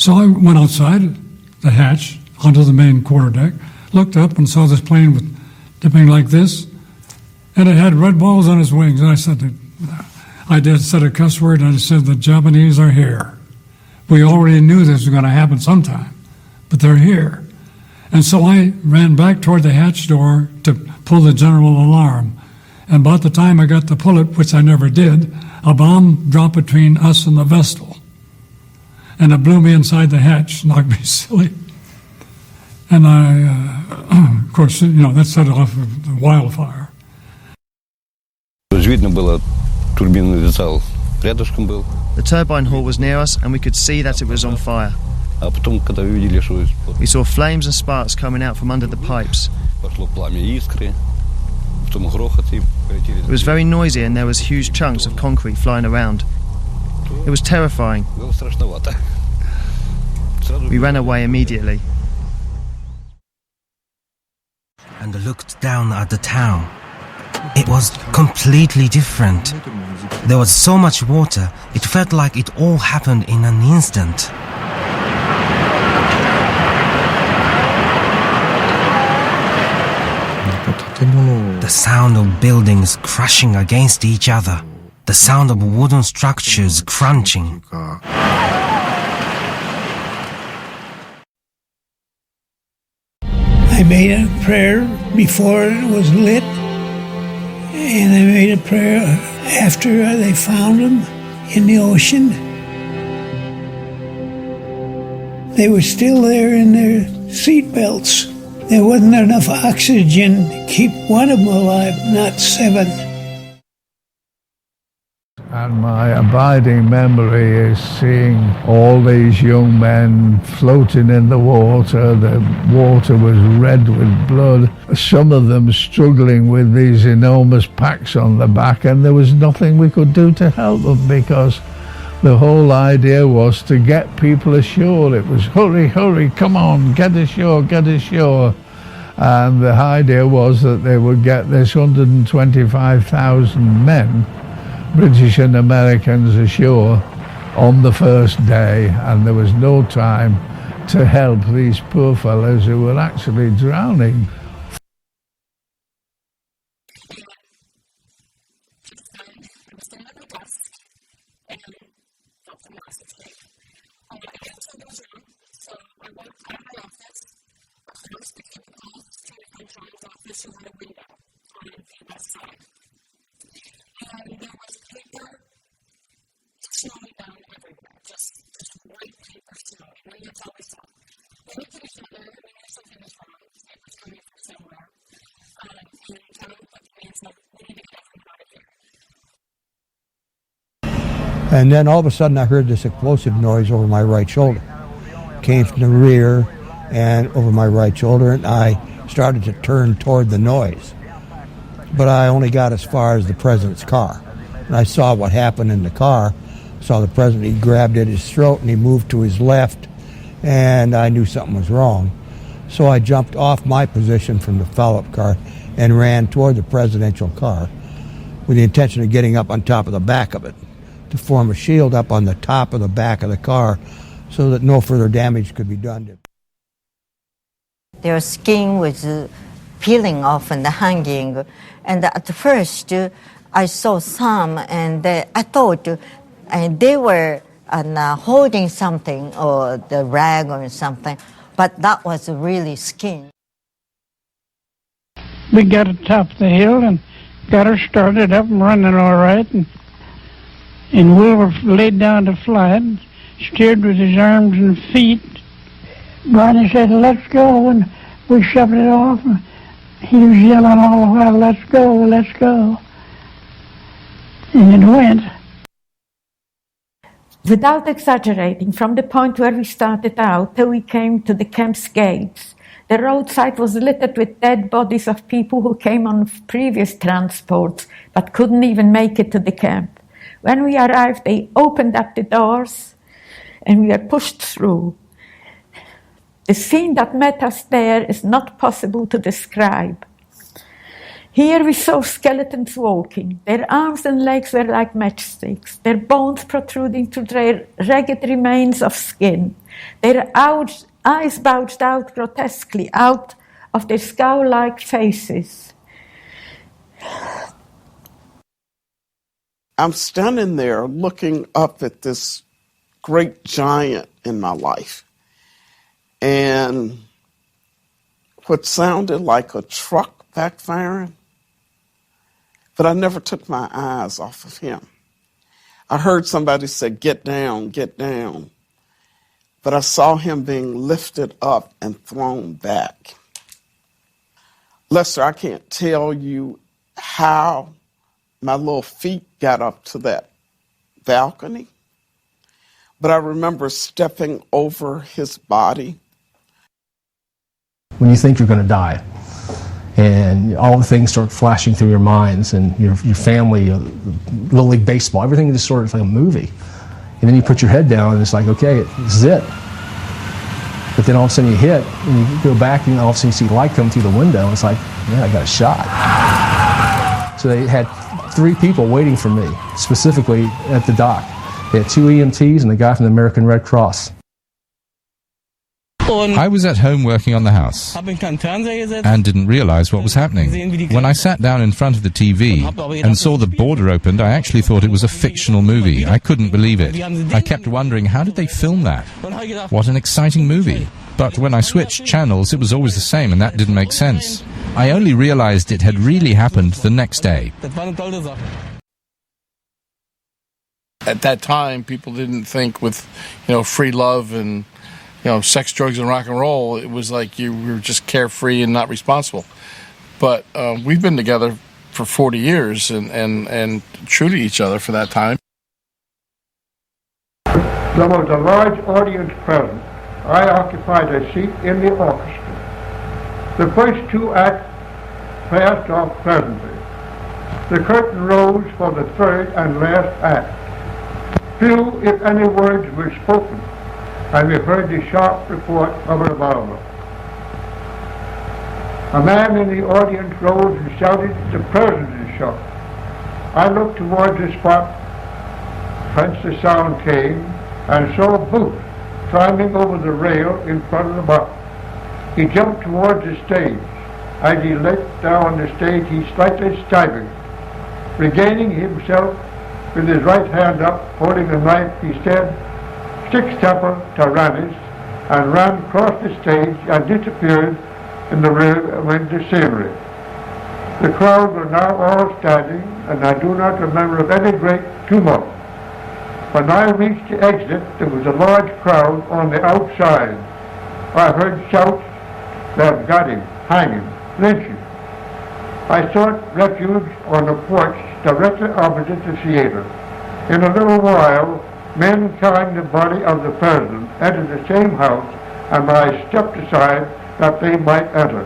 So I went outside the hatch onto the main quarterdeck, looked up and saw this plane with dipping like this, and it had red balls on its wings. And I said, said a cuss word, and I said, the Japanese are here. We already knew this was going to happen sometime, but they're here. And so I ran back toward the hatch door to pull the general alarm. And about the time I got to pull it, which I never did, a bomb dropped between us and the Vestal. And it blew me inside the hatch, knocked me silly. And I, of course, that set off the wildfire. The turbine hall was near us and we could see that it was on fire. We saw flames and sparks coming out from under the pipes. It was very noisy and there was huge chunks of concrete flying around. It was terrifying. We ran away immediately. And looked down at the town. It was completely different. There was so much water, it felt like it all happened in an instant. The sound of buildings crashing against each other. The sound of wooden structures crunching. I made a prayer before it was lit, and I made a prayer after they found them in the ocean. They were still there in their seat belts. There wasn't enough oxygen to keep one of them alive, not 7. And my abiding memory is seeing all these young men floating in the water. The water was red with blood. Some of them struggling with these enormous packs on the back, and there was nothing we could do to help them because the whole idea was to get people ashore. It was hurry, hurry, come on, get ashore, get ashore. And the idea was that they would get this 125,000 men, British and Americans, ashore on the first day, and there was no time to help these poor fellows who were actually drowning. And then all of a sudden I heard this explosive noise over my right shoulder. It came from the rear and over my right shoulder, and I started to turn toward the noise. But I only got as far as the president's car. And I saw what happened in the car. Saw the president, he grabbed at his throat and he moved to his left, and I knew something was wrong. So I jumped off my position from the follow-up car and ran toward the presidential car with the intention of getting up on top of the back of it, to form a shield up on the top of the back of the car so that no further damage could be done to it. Their skin was peeling off and hanging, and at first I saw some, and I thought they were holding something, or the rag or something, but that was really skin. We got at the top of the hill and got her started up and running all right, and Will laid down to fly it, steered with his arms and feet. Barney said, "Let's go," and we shoved it off. And he was yelling all the while, "Let's go, let's go." And it went. Without exaggerating, from the point where we started out till we came to the camp's gates, the roadside was littered with dead bodies of people who came on previous transports but couldn't even make it to the camp. When we arrived, they opened up the doors and we were pushed through. The scene that met us there is not possible to describe. Here we saw skeletons walking. Their arms and legs were like matchsticks, their bones protruding through their ragged remains of skin, their eyes gouged out grotesquely out of their skull-like faces. I'm standing there looking up at this great giant in my life, and what sounded like a truck backfiring, but I never took my eyes off of him. I heard somebody say, get down, but I saw him being lifted up and thrown back. Lester, I can't tell you how my little feet got up to that balcony, but I remember stepping over his body. When you think you're going to die, and all the things start flashing through your minds, and your family, Little League Baseball, everything just sort of like a movie. And then you put your head down, and it's like, okay, this is it. But then all of a sudden you hit, and you go back, and all of a sudden you see light come through the window, and it's like, yeah, I got a shot. So they had 3 people waiting for me, specifically at the dock. They had 2 EMTs and a guy from the American Red Cross. I was at home working on the house and didn't realize what was happening. When I sat down in front of the TV and saw the border opened, I actually thought it was a fictional movie. I couldn't believe it. I kept wondering, how did they film that? What an exciting movie. But when I switched channels, it was always the same, and that didn't make sense. I only realized it had really happened the next day. At that time, people didn't think with, free love and, sex, drugs, and rock and roll, it was like you were just carefree and not responsible. But we've been together for 40 years and true to each other for that time. There was a large audience present. I occupied a seat in the orchestra. The first 2 acts passed off pleasantly. The curtain rose for the third and last act. Few, if any, words were spoken, and we heard the sharp report of a revolver. A man in the audience rose and shouted, "The president is shot." I looked towards the spot whence the sound came and saw Booth climbing over the rail in front of the box. He jumped towards the stage. As he leapt down the stage, he slightly staggered. Regaining himself with his right hand up, holding a knife, he said, "Six Temple Tyrannus," and ran across the stage and disappeared in the rear window scenery. The crowd were now all standing, and I do not remember of any great tumult. When I reached the exit, there was a large crowd on the outside. I heard shouts, "They've got him, hang him, lynch him." I sought refuge on a porch directly opposite the theater. In a little while, men carrying the body of the president entered the same house, and I stepped aside that they might enter.